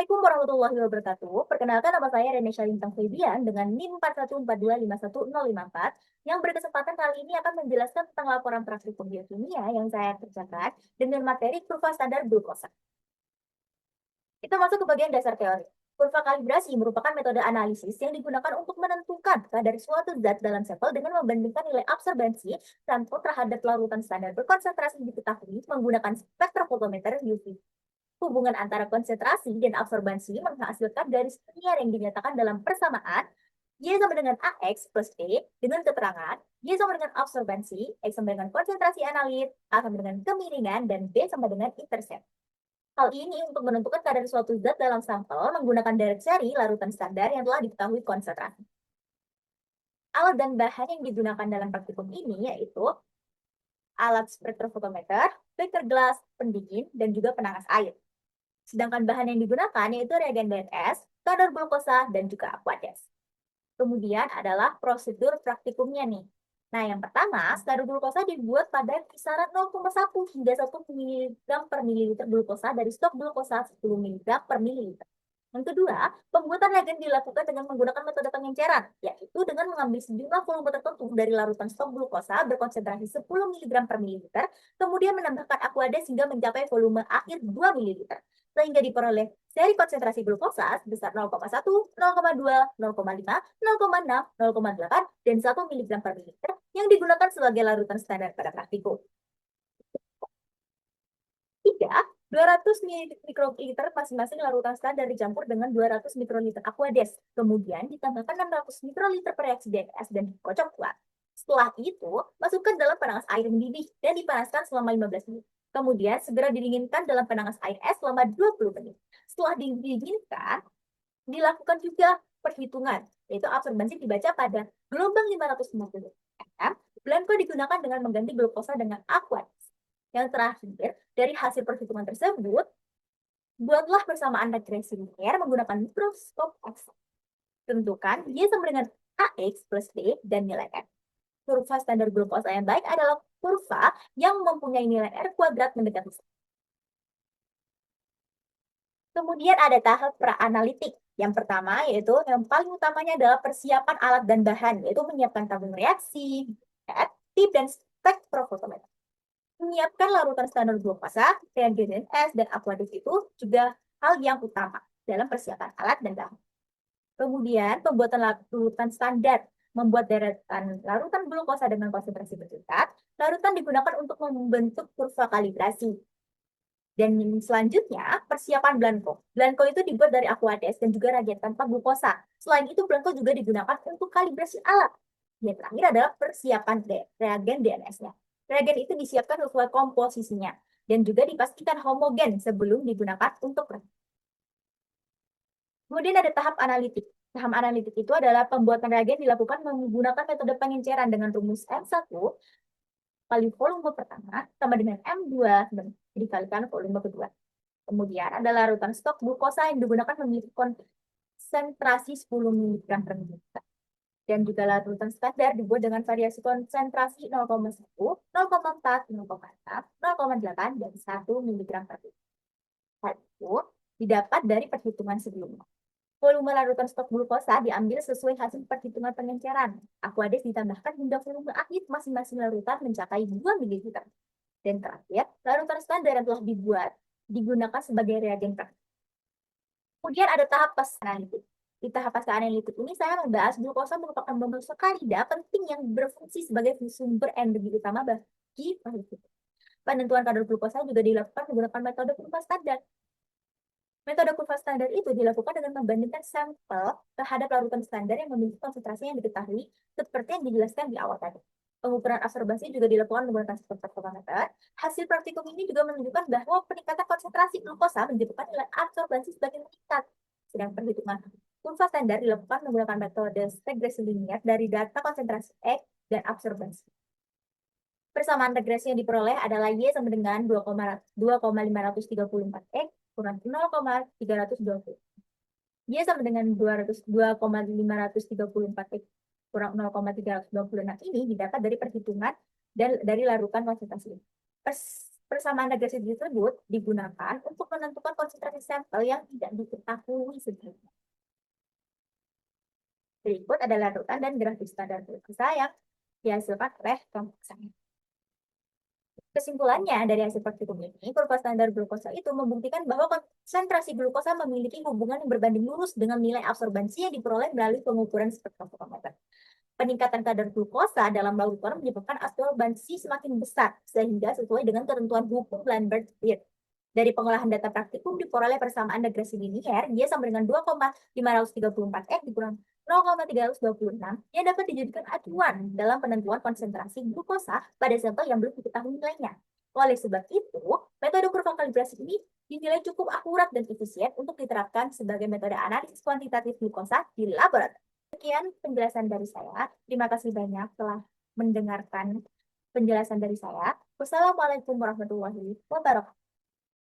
Assalamualaikum warahmatullahi wabarakatuh. Perkenalkan, nama saya Renesha Lintang Febian dengan NIM 4142511054 yang berkesempatan kali ini akan menjelaskan tentang laporan praktikum biokimia yang saya kerjakan dengan materi kurva standar glukosa. Kita masuk ke bagian dasar teori. Kurva kalibrasi merupakan metode analisis yang digunakan untuk menentukan kadar suatu zat dalam sampel dengan membandingkan nilai absorbensi sampel terhadap larutan standar berkonsentrasi diketahui menggunakan spektrofotometer UV. Hubungan antara konsentrasi dan absorbensi menghasilkan garis linear yang dinyatakan dalam persamaan Y sama dengan AX plus B dengan keterangan Y sama dengan absorbensi, X sama dengan konsentrasi analit, A sama dengan kemiringan, dan B sama dengan intercept. Hal ini untuk menentukan kadar suatu zat dalam sampel menggunakan direct seri larutan standar yang telah diketahui konsentrasi. Alat dan bahan yang digunakan dalam praktikum ini yaitu alat spektrofotometer, beaker gelas, pendingin, dan juga penangas air. Sedangkan bahan yang digunakan yaitu reagen DNS, kadar glukosa, dan juga aqueous. Kemudian adalah prosedur praktikumnya nih. Nah, yang pertama, kadar glukosa dibuat pada kisaran 0,1 hingga 1 mg per mililiter glukosa dari stok glukosa 10 mg per mililiter. Yang kedua, pembuatan reagen dilakukan dengan menggunakan metode pengenceran, yaitu dengan mengambil sejumlah volume tertentu dari larutan stok glukosa berkonsentrasi 10 mg per mililiter, kemudian menambahkan aqueous hingga mencapai volume akhir 2 ml, sehingga diperoleh seri konsentrasi glukosa sebesar 0,1, 0,2, 0,5, 0,6, 0,8, dan 1 mg per mililiter yang digunakan sebagai larutan standar pada praktikum. 3. 200 mikroliter masing-masing larutan standar dicampur dengan 200 mikroliter aqueous. Kemudian ditambahkan 600 mikroliter per reaksi DNS dan dikocok kuat. Setelah itu, masukkan dalam penangas air mendidih dan dipanaskan selama 15 menit. Kemudian segera didinginkan dalam penangas air es selama 20 menit. Setelah didinginkan, dilakukan juga perhitungan, yaitu absorbensi dibaca pada gelombang 550 mm. Blanco digunakan dengan mengganti glukosa dengan aqueous. Yang terakhir, dari hasil perhitungan tersebut, buatlah persamaan regresi linear menggunakan mikroskop X. Tentukan Y sama dengan AX plus B dan nilai R. Kurva standar glukosa yang baik adalah kurva yang mempunyai nilai R kuadrat mendekati 1. Kemudian ada tahap pra-analitik. Yang pertama yaitu yang paling utamanya adalah persiapan alat dan bahan, yaitu menyiapkan tabung reaksi, tip, dan spektrofotometer. Menyiapkan larutan standar glukosa, reagen S, dan aqueous itu juga hal yang utama dalam persiapan alat dan bahan. Kemudian, pembuatan larutan standar membuat deretan larutan glukosa dengan konsentrasi bertingkat. Larutan digunakan untuk membentuk kurva kalibrasi. Dan selanjutnya, persiapan blanco. Blanco itu dibuat dari aqueous dan juga reagen tanpa glukosa. Selain itu, blanco juga digunakan untuk kalibrasi alat. Yang terakhir adalah persiapan reagen DNS-nya. Reagen itu disiapkan sesuai komposisinya dan juga dipastikan homogen sebelum digunakan untuk reagen. Kemudian ada tahap analitik. Tahap analitik itu adalah pembuatan reagen dilakukan menggunakan metode pengenceran dengan rumus M1 kali volume pertama sama dengan M2 dikalikan volume kedua. Kemudian ada larutan stok glukosa yang digunakan memiliki konsentrasi 10 mg per mililiter. Dan juga larutan standar dibuat dengan variasi konsentrasi 0,1, 0,4, 0,6, 0,8, dan 1 mg per liter. Hal itu didapat dari perhitungan sebelumnya. Volume larutan stok glukosa diambil sesuai hasil perhitungan pengenceran. Aqueous ditambahkan hingga volume akhir masing-masing larutan mencapai 2 ml. Dan terakhir, larutan standar yang telah dibuat digunakan sebagai reagen praktik. Kemudian ada tahap fase analitik. Di tahap fase analitik ini saya membahas glukosa merupakan bumbu sakarida penting yang berfungsi sebagai sumber energi utama bagi makhluk hidup. Penentuan kadar glukosa juga dilakukan menggunakan metode kurva standar. Metode kurva standar itu dilakukan dengan membandingkan sampel terhadap larutan standar yang memiliki konsentrasi yang diketahui seperti yang dijelaskan di awal tadi. Pengukuran absorbensi juga dilakukan menggunakan spektrofotometer. Hasil praktikum ini juga menunjukkan bahwa peningkatan konsentrasi glukosa menyebabkan nilai absorbensi semakin meningkat. Sedang perhitungan kurva standar dilakukan menggunakan metode regresi linear dari data konsentrasi X dan absorbensi. Persamaan regresi yang diperoleh adalah Y sama dengan 2,534 X kurang 0,320. Y sama dengan 2,534 X kurang 0,326 ini didapat dari perhitungan dan dari larutan konsentrasi. Persamaan regresi tersebut digunakan untuk menentukan konsentrasi sampel yang tidak diketahui sebelumnya. Berikut adalah rutan dan grafik standar glukosa yang dihasilkan oleh kelompok saya. Kesimpulannya dari hasil praktikum ini, kurva standar glukosa itu membuktikan bahwa konsentrasi glukosa memiliki hubungan yang berbanding lurus dengan nilai absorbansi yang diperoleh melalui pengukuran spektrofotometer. Peningkatan kadar glukosa dalam laboratorium menyebabkan absorbansi semakin besar, sehingga sesuai dengan ketentuan hukum Lambert-Witt. Dari pengolahan data praktikum diperoleh persamaan regresi linier, dia sama dengan 2,534 X dikurang 0,326 yang dapat dijadikan acuan dalam penentuan konsentrasi glukosa pada sampel yang belum diketahui nilainya. Oleh sebab itu, metode kurva kalibrasi ini dinilai cukup akurat dan efisien untuk diterapkan sebagai metode analisis kuantitatif glukosa di laboratorium. Sekian penjelasan dari saya. Terima kasih banyak telah mendengarkan penjelasan dari saya. Wassalamualaikum warahmatullahi wabarakatuh.